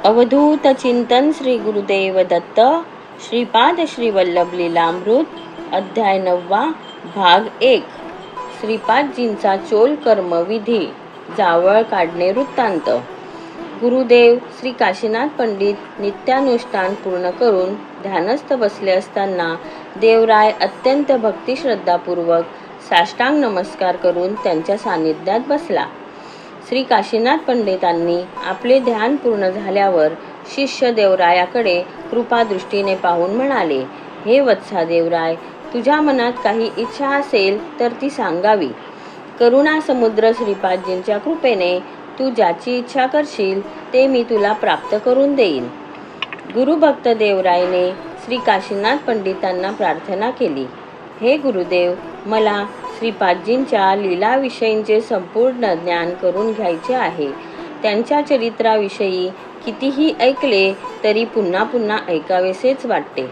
अवधूत चिंतन श्री गुरुदेव दत्त श्रीपाद श्री वल्लभ लीलामृत अध्याय 9 भाग 1 श्रीपादजींचा चोल कर्म विधी जावळ काढणे वृत्तांत. गुरुदेव श्री काशीनाथ पंडित नित्यानुष्ठान पूर्ण करून ध्यानस्थ बसले असताना देवराय अत्यंत भक्ती श्रद्धापूर्वक साष्टांग नमस्कार करून त्यांच्या सानिध्यात बसला. श्री काशीनाथ पंडितांनी आपले ध्यान पूर्ण झाल्यावर शिष्य देवरायाकडे कृपादृष्टीने पाहून म्हणाले, हे वत्सा देवराय, तुझ्या मनात काही इच्छा असेल तर ती सांगावी. करुणा समुद्र श्रीपादजींच्या कृपेने तू ज्याची इच्छा करशील ते मी तुला प्राप्त करून देईन. गुरुभक्त देवरायने श्री काशीनाथ पंडितांना प्रार्थना केली, हे गुरुदेव, मला श्रीपादजींच्या लीलाविषयींचे संपूर्ण ज्ञान करून घ्यायचे आहे. त्यांच्या चरित्राविषयी कितीही ऐकले तरी पुन्हा पुन्हा ऐकावेसेच वाटते.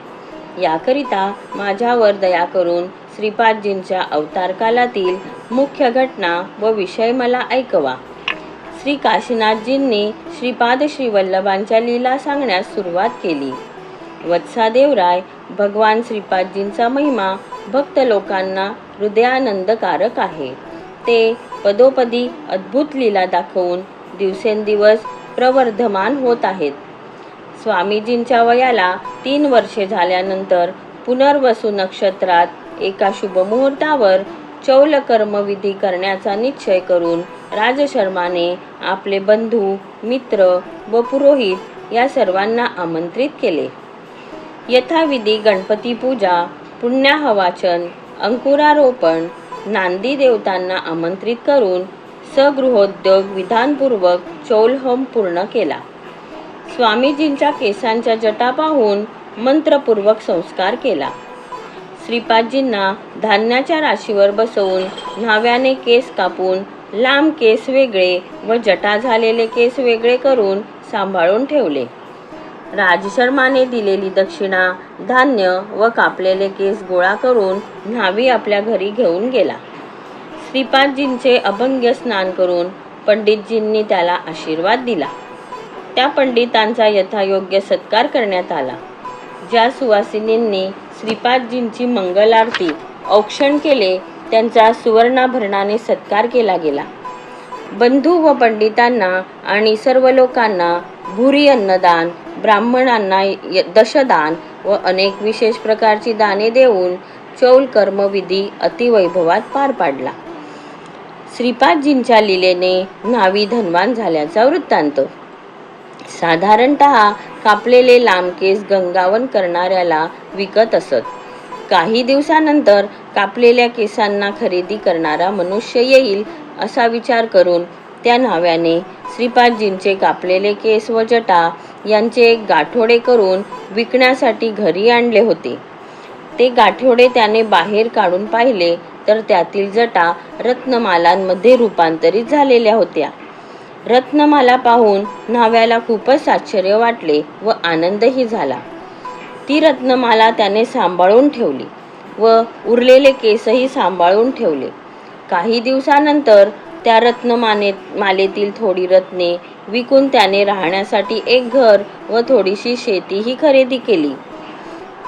याकरिता माझ्यावर दया करून श्रीपादजींच्या अवतारकालातील मुख्य घटना व विषय मला ऐकवा. श्री काशीनाथजींनी श्रीपाद श्री वल्लभांच्या लीला सांगण्यास सुरुवात केली. वत्सा देवराय, भगवान श्रीपादजींचा महिमा भक्त लोकांना हृदयानंदकारक आहे. ते पदोपदी अद्भुत लीला दाखवून दिवसेंदिवस प्रवर्धमान होत आहेत. स्वामीजींच्या वयाला 3 वर्षे झाल्यानंतर पुनर्वसू नक्षत्रात एका शुभमुहूर्तावर चौल कर्मविधी करण्याचा निश्चय करून राजशर्माने आपले बंधू, मित्र व पुरोहित या सर्वांना आमंत्रित केले. यथाविधी गणपती पूजा, पुण्याहवाचन, अंकुरारोपण, नांदी देवतांना आमंत्रित करून सगृहोद्योग विधानपूर्वक चौलहोम पूर्ण केला. स्वामीजींच्या केसांच्या जटा पाहून मंत्रपूर्वक संस्कार केला. श्रीपादजींना धान्याच्या राशीवर बसवून न्हाव्याने केस कापून लांब केस वेगळे व जटा झालेले केस वेगळे करून सांभाळून ठेवले. राजशर्माने दिलेली दक्षिणा, धान्य व कापलेले केस गोळा करून न्हावी आपल्या घरी घेऊन गेला. श्रीपादजींचे अभंग्य स्नान करून पंडितजींनी त्याला आशीर्वाद दिला. त्या पंडितांचा यथायोग्य सत्कार करण्यात आला. ज्या सुवासिनींनी श्रीपादजींची मंगलारती औक्षण केले त्यांचा सुवर्णाभरणाने सत्कार केला गेला. बंधू व पंडितांना आणि सर्व लोकांना भुरी अन्नदान, ब्राह्मणांना दशदान व अनेक विशेष प्रकारची दाने देऊन चौल कर्मविधी अतिवैभवात पार पाडला. श्रीपादजींच्या लीलेने न्हावी धनवान झाल्याचा वृत्तांत. साधारणतः कापलेले लांब केस गंगावन करणाऱ्याला विकत असत. काही दिवसानंतर कापलेल्या केसांना खरेदी करणारा मनुष्य येईल असा विचार करून त्या न्हाव्याने श्रीपादजींचे कापलेले केस व जटा यांचे एक गाठोडे करून विकण्यासाठी घरी आणले होते. ते गाठोडे त्याने बाहेर काढून पाहिले तर त्यातील जटा रत्नमालांमध्ये रूपांतरित झालेल्या होत्या. रत्नमाला पाहून न्हाव्याला खूपच आश्चर्य वाटले व आनंदही झाला. ती रत्नमाला त्याने सांभाळून ठेवली व उरलेले केसही सांभाळून ठेवले. काही दिवसानंतर त्या रत्नमालेतील थोडी रत्ने विकून त्याने राहण्यासाठी एक घर व थोडीशी शेतीही खरेदी केली.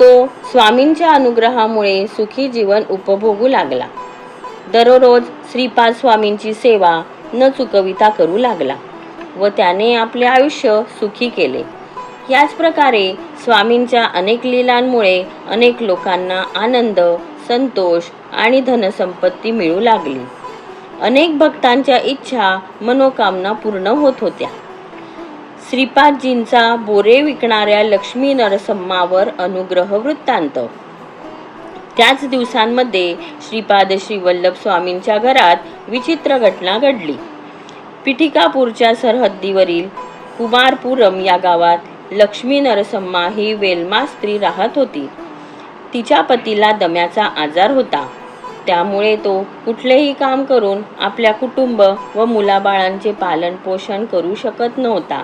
तो स्वामींच्या अनुग्रहामुळे सुखी जीवन उपभोगू लागला. दररोज श्रीपाद स्वामींची सेवा न चुकविता करू लागला व त्याने आपले आयुष्य सुखी केले. याच प्रकारे स्वामींच्या अनेक लीलांमुळे अनेक लोकांना आनंद, संतोष आणि धनसंपत्ती मिळू लागली. अनेक भक्तांच्या इच्छा, मनोकामना पूर्ण होत होत्या. श्रीपादजींचा बोरे विकणाऱ्या लक्ष्मी नरसम्मावर अनुग्रह वृत्तांत. त्याच दिवसांमध्ये श्रीपाद श्री वल्लभ स्वामींच्या घरात विचित्र घटना घडली. पिठिकापूरच्या सरहद्दीवरील कुमारपुरम या गावात लक्ष्मी नरसम्मा ही वेल्मा स्त्री राहत होती. तिच्या पतीला दम्याचा आजार होता. त्यामुळे तो कुठलेही काम करून आपल्या कुटुंब व मुलाबाळांचे पालन पोषण करू शकत नव्हता.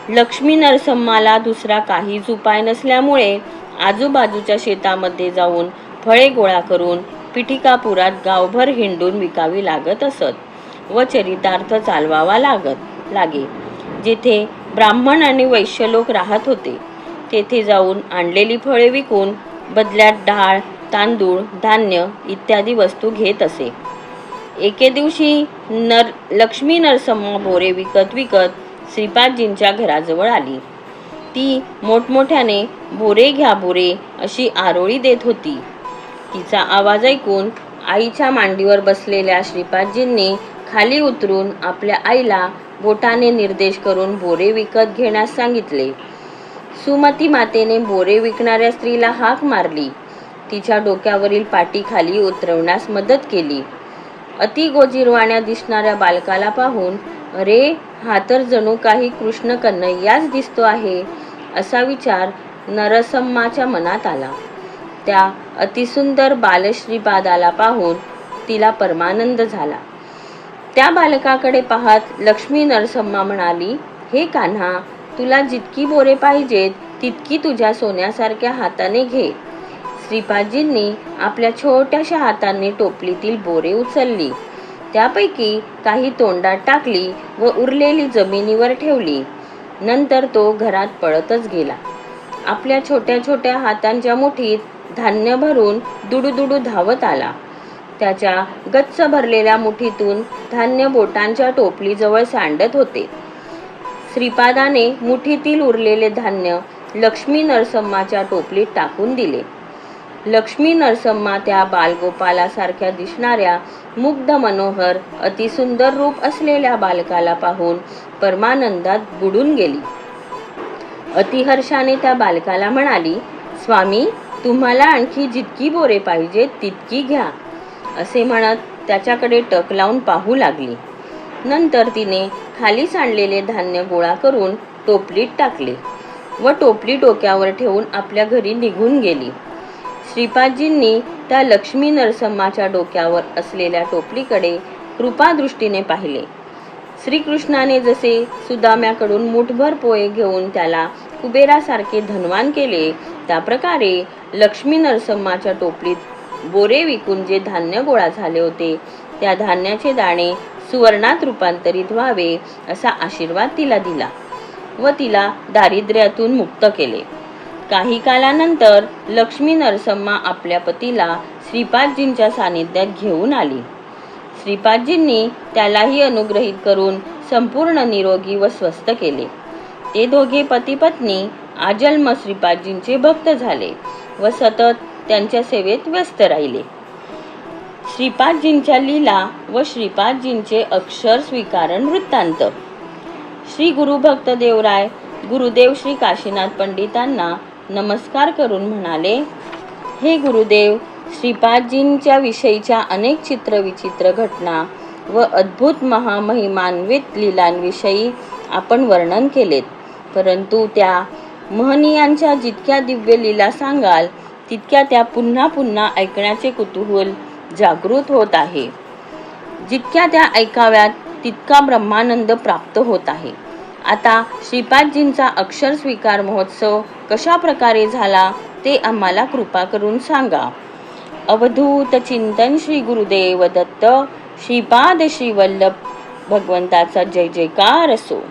लक्ष्मी नरसम्माला दुसरा काहीच उपाय नसल्यामुळे आजूबाजूच्या शेतामध्ये जाऊन फळे गोळा करून पिठिकापुरात गावभर हिंडून विकावी लागत असत व चरितार्थ चालवावा लागे. जेथे ब्राह्मण आणि वैश्य लोक राहत होते. तेथे जाऊन आणलेली फळे विकून बदल्यात डाळ, तांदूळ, धान्य इत्यादी वस्तू घेत असे. एके दिवशी लक्ष्मी नरसम्मा बोरे विकत विकत श्रीपादजींच्या घराजवळ आली. ती मोठमोठ्याने बोरे घ्या बोरे अशी आरोळी देत होती. तिचा आवाज ऐकून आईच्या मांडीवर बसलेल्या श्रीपादजींनी खाली उतरून आपल्या आईला बोटाने निर्देश करून बोरे विकत घेण्यास सांगितले. सुमती मातेने बोरे विकणाऱ्या स्त्रीला हाक मारली. तिच्या डोक्यावरील पाटी खाली उतरवण्यास मदत केली. अति गोजीरवाण्या दिसणाऱ्या बालकाला पाहून अरे, हा तर जणू काही कृष्ण कन्हैयाच दिसतो आहे असा विचार नरसम्माच्या मनात आला. त्या अतिसुंदर बालश्रीपादाला पाहून तिला परमानंद झाला. त्या बालकाकडे पाहत लक्ष्मी नरसम्मा म्हणाली, हे कान्हा, तुला जितकी बोरे पाहिजेत तितकी तुझ्या सोन्यासारख्या हाताने घे. श्रीपादजींनी आपल्या छोट्याशा हाताने टोपलीतील बोरे उचलली. त्यापैकी काही तोंडात टाकली व उरलेली जमिनीवर ठेवली. नंतर तो घरात पळतच गेला. आपल्या छोट्या छोट्या हातांच्या मुठीत धान्य भरून दुडूदुडू धावत आला. त्याच्या गच्च भरलेल्या मुठीतून धान्य बोटांच्या टोपलीजवळ सांडत होते. श्रीपादाने मुठीतील उरलेले धान्य लक्ष्मी नरसम्माच्या टोपलीत टाकून दिले. लक्ष्मी नरसम्मा त्या बालगोपालासारख्या दिसणाऱ्या मुग्ध मनोहर अतिसुंदर रूप असलेल्या बालकाला पाहून परमानंदात बुडून गेली. अतिहर्षाने त्या बालकाला म्हणाली, स्वामी, तुम्हाला आणखी जितकी बोरे पाहिजेत तितकी घ्या असे म्हणत त्याच्याकडे टक लावून पाहू लागली. नंतर तिने खाली सांडलेले धान्य गोळा करून टोपलीत टाकले व टोपली डोक्यावर ठेवून आपल्या घरी निघून गेली. श्रीपादजींनी त्या लक्ष्मी नरसम्माच्या डोक्यावर असलेल्या टोपलीकडे कृपादृष्टीने पाहिले. श्रीकृष्णाने जसे सुदाम्याकडून मुठभर पोहे घेऊन त्याला कुबेरासारखे धनवान केले, त्याप्रकारे लक्ष्मी नरसम्माच्या टोपलीत बोरे विकून जे धान्य गोळा झाले होते त्या धान्याचे दाणे सुवर्णात रूपांतरित व्हावे असा आशीर्वाद तिला दिला व तिला दारिद्र्यातून मुक्त केले. काही कालानंतर लक्ष्मी नरसम्मा आपल्या पतीला श्रीपादजींच्या सानिध्यात घेऊन आली. श्रीपादजींनी त्यालाही अनुग्रहित करून संपूर्ण निरोगी व स्वस्थ केले. ते दोघे पती पत्नी आजन्म श्रीपादजींचे भक्त झाले व सतत त्यांच्या सेवेत व्यस्त राहिले. श्रीपादजींच्या लीला व श्रीपादजींचे अक्षर स्वीकारण वृत्तांत. श्री गुरुभक्त देवराय गुरुदेव श्री काशीनाथ पंडितांना नमस्कार करून म्हणाले, हे गुरुदेव, श्रीपादजींच्या विषयीच्या अनेक चित्रविचित्र घटना व अद्भुत महामहिमान्वित लीलांविषयी आपण वर्णन केलेत, परंतु त्या महनीयांच्या जितक्या दिव्य लीला सांगाल तितक्या त्या पुन्हा पुन्हा ऐकण्याचे कुतूहल जागृत होत आहे. जितक्या त्या ऐकाव्यात तितका ब्रह्मानंद प्राप्त होत आहे. आता श्रीपादजींचा अक्षर स्वीकार महोत्सव कशा प्रकारे झाला ते आम्हाला कृपा करून सांगा. अवधूत चिंतन श्री गुरुदेव दत्त. श्रीपाद श्री वल्लभ भगवंताचा जय जयकार असो.